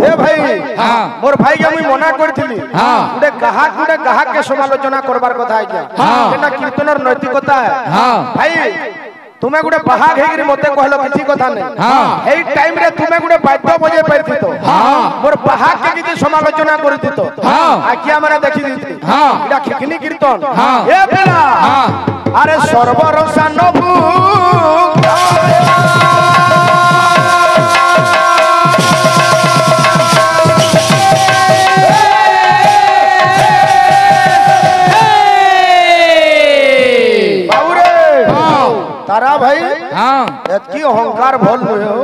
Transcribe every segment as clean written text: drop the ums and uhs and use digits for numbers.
ए भाई मोर भाई के मुई मना करथिली गुडे गाहक के समालोचना करबार कथा आज्ञा एटा कीर्तनर नैतिकता है भाई तुमे गुडे बाहाग हेगिरी मते कहलो किछि कथा नै एई टाइम रे तुमे गुडे बाद्य बजे परथि तो मोर बाहाग के किछि समालोचना करथि तो आज्ञा माने देखि दिथि एटा खिखनी कीर्तन ए बेला अरे सर्वरसा नभु तारा भाई एतकी अहंकार भल नुहे हो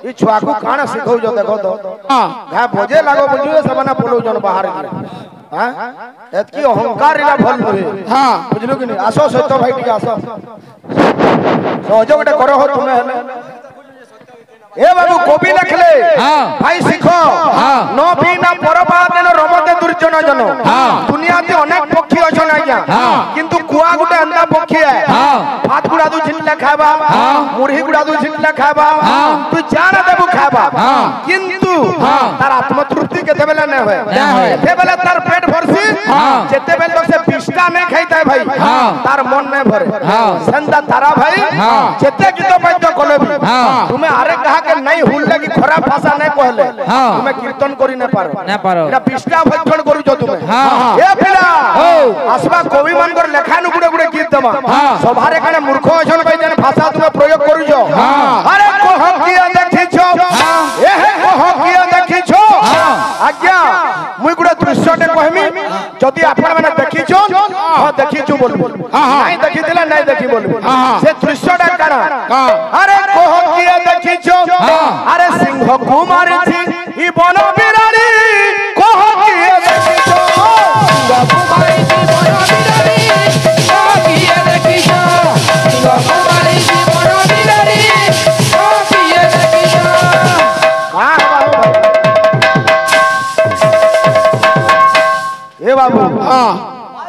ई छुआ को काना सिखौ जो देखो तो घा भोजे लागो बुझियो सबना पोलो जन बाहर गिरे हां एतकी अहंकार इला भल नुहे हां बुझलो कि नहीं आसो सत्य भाई टिके आसो सहयोग करो हो तुमे हेले ए बाबू कवि लिखले भाई सिखो न भी ना परबादेन रमते दुर्जन जन दुनिया ते अनेक पक्षी अछन आज्ञा किंतु कुआ गुटे अंधा पक्षी है भात गुडा दु छिनले खाबा मुरही गुडा दु छिनले खाबा तू जान देबु खाबा किंतु तार आत्म तृप्ति केते बेले न होय केते बेले तार पेट भरसी जेते बेले तो से पिष्टा नै खाइता भाई तार मन नै भरे संदा तारा भाई जेते गीत बाद्य कले भी तुमे आरे कहा के नहीं हुल लगी खराब भाषा नहीं कहले तुमे कीर्तन करी न पारो एटा पिष्टा भक्षण करू जो तुमे ए पिला आसबा कवि मान कर लेखा नु गुडे गुडे गीत दमा सभारे काने मूर्ख अछन भाई जन भाषा तुमे प्रयोग करू जो अरे कोह किया देखि छो ए कोह किया देखि छो आज्ञा मुई गुडे दृश्यटे कहमी जदी आपण माने देखि छो हां देखि छु बोलबो नहीं देखि दिला नहीं देखि बोलबो से दृश्यटा काना अरे कोह किया देखि छो अरे सिंह कुमार थी ई बन बिरारी कोह किया देखि छो सिंह कुमार थी बन बिरारी कोह किया देखि छो सिंह कुमार थी बन बिरारी कोह किया देखि छो ए बाबू हां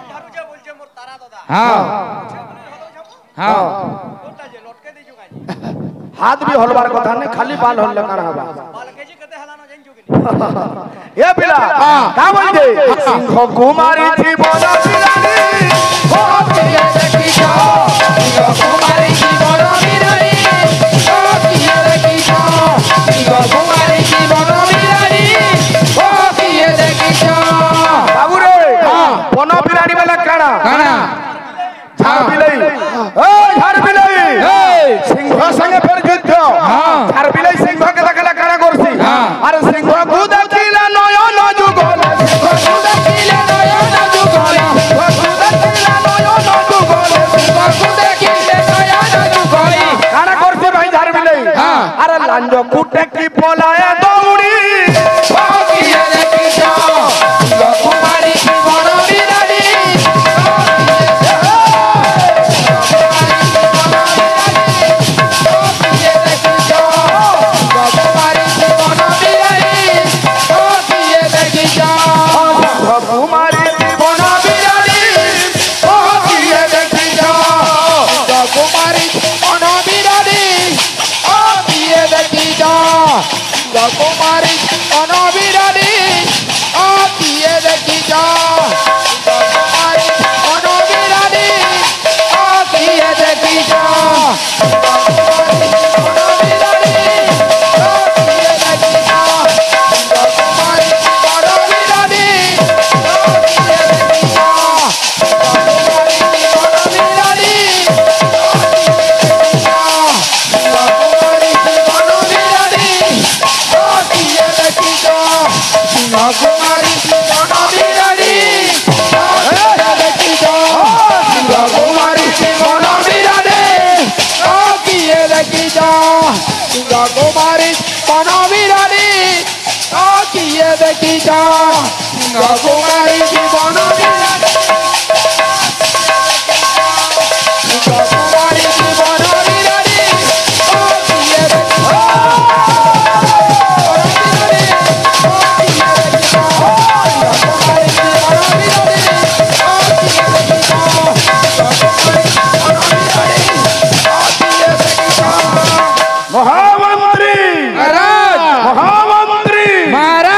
झारू जे बोलछे मोर तारा दादा हां हां कोटा जे लटके दे जुगाजी हाथ भी हलवार कथा नहीं खाली बाल हल्ला काना हबा बाल केजी कते हलानो जइन जुगनी ए पिला का बोल दे सिंह कुमारी थी बोला बिरानी ओ किया देखि छो सिंह कुमारी थी बोला बिरानी ओ किया देखि छो सिंह कुमारी थी बोला बिरानी ओ किया देखि छो बाबू रे बन बिरानी वाला काना काना झाड़ बिलाई ओ झाड़ बिलाई सिंह संगे फिर युद्ध झाड़ बिलाई सिंह के देखला काना करसी अरे सिंह को देखिला नयन जुगल सिंह को देखिला नयन जुगल सिंह को देखिला नयन जुगल सिंह को देखिला नयन जुगल काना करसी भाई झाड़ बिलाई अरे लांज कुटे की पलाए दौड़ी ओ किए देखि छो सिंह कुमारी की बड़ बिरानी कुमारी अनबिरानी आ किए देखि जा कुमारी अनबिरानी आ किए देखि जा कुमारी अनबिरानी आ किए देखि जा कुमारी अनबिरानी आ किए देखि जा कुमारी अनबिरानी कुमारी अनबिरानी आ किए देखि जा कुमारी अनबिरानी आ किए देखि जा कुमारी अनबिरानी कुमारी अनबिरानी आ किए देखि जा महामंत्री महाराज महामंत्री महाराज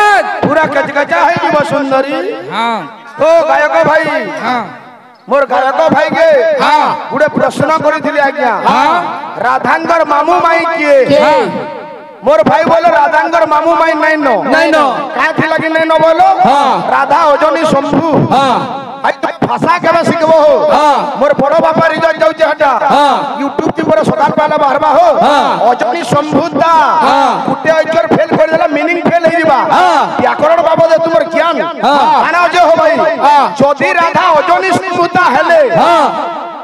केचकेचा है जीव सुंदरी हां ओ गायक भाई हां मोर गायक भाई के गुडे प्रश्न करिथिली आज्ञा राधांगर मामू माई किए मोर भाई बोलो राधांगर मामू माई नहीं नो का थी लगी नहीं नो बोलो राधा ओजनी शंभू आई तो भाषा केबे सिखबो हो मोर बड़ बापा रिजल्ट जाउ जे हटा यूट्यूब की मोर सकाल पाला बाहरबा हो ओजनी शंभूता गुटे अक्षर फेल कर देला मीनिंग फेल हे दिबा व्याकरण बाबद तुमर ज्ञान आना जे हो भाई जदी राधा ओजनी शंभूता हेले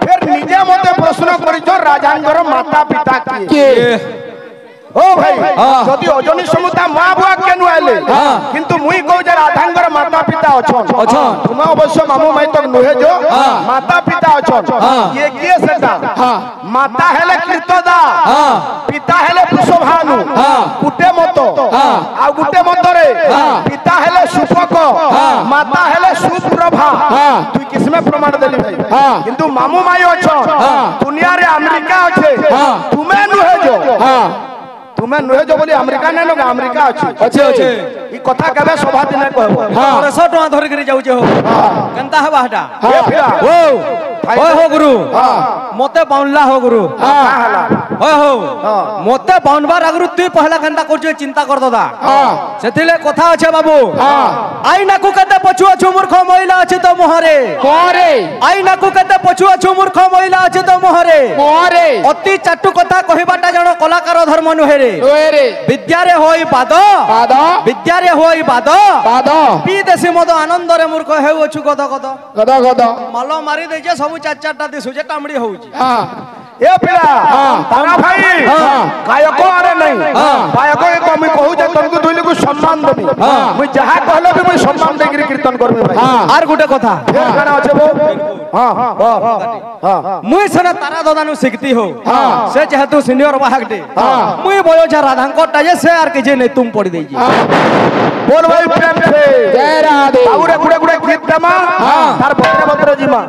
फिर निजे मते प्रश्न करिजो राजांगर माता पिता किए ओ भाई जदि ओजनी समुदा मां बुआ केनु आले किंतु मुई कहू जे राधांगर माता पिता अछन तुम अवश्य मामू माई तक नुहे जो माता पिता अछन ये किए सेटा माता हेले कीर्तदा पिता हेले पुष्पभानु गुटे मत आ गुटे मत रे पिता हेले सुपक माता हेले सुप्रभा तू किसमें प्रमाण देली भाई किंतु मामू माई अछन दुनिया रे अमेरिका अछे तुमे नुहे जो तुम्हें नुहे जो बोली अमेरिका नहीं लोग अमेरिका अच्छे ई कथा केबे सभा दिन कहबो 100 टका धरि करी जाउ जे हो केनता हबा हटा ओ हो गुरु मते बाउनला हो गुरु ओ हो मते बाउनबार अगरु तू पहला केनता करछ चिंता कर ददा सेथिले कथा अछि बाबू आई नाकु कते पछुआ छु मूर्ख महिला अछि तो मोहरे कोरे आई नाकु कते पछुआ छु मूर्ख महिला अछि तो मोहरे मोहरे अति चाटु कथा कहिबाटा जण कलाकार धर्म नुहे रे विद्या रे होई बाद विद्या रे होई बाद पी देसी मद आनंद रे मूर्ख हेउ छु गद मालो मारी दे जे सब चार चारटा दिसु जे टामड़ी होउची ए पिला तारा भाई गायक आरे नहीं गायक ए कमी कहू जे तुमको दुइली को सम्मान देबी मुई जहा कहलो भी मुई सम्मान देगिरी कीर्तन करबी भाई आर गुटे कथा फेर गाना अछि बो हां मुई सना तारा दादानु सिखती हो से जेहेतु सीनियर बाहकटे मुई बोलो जा राधांकटा जे से आर के जे नहीं तुम पड़ी देजी बोल भाई प्रेम से जय राधे आउरे गुडे गुडे गीत दमा तार बतरे बतरे जीमा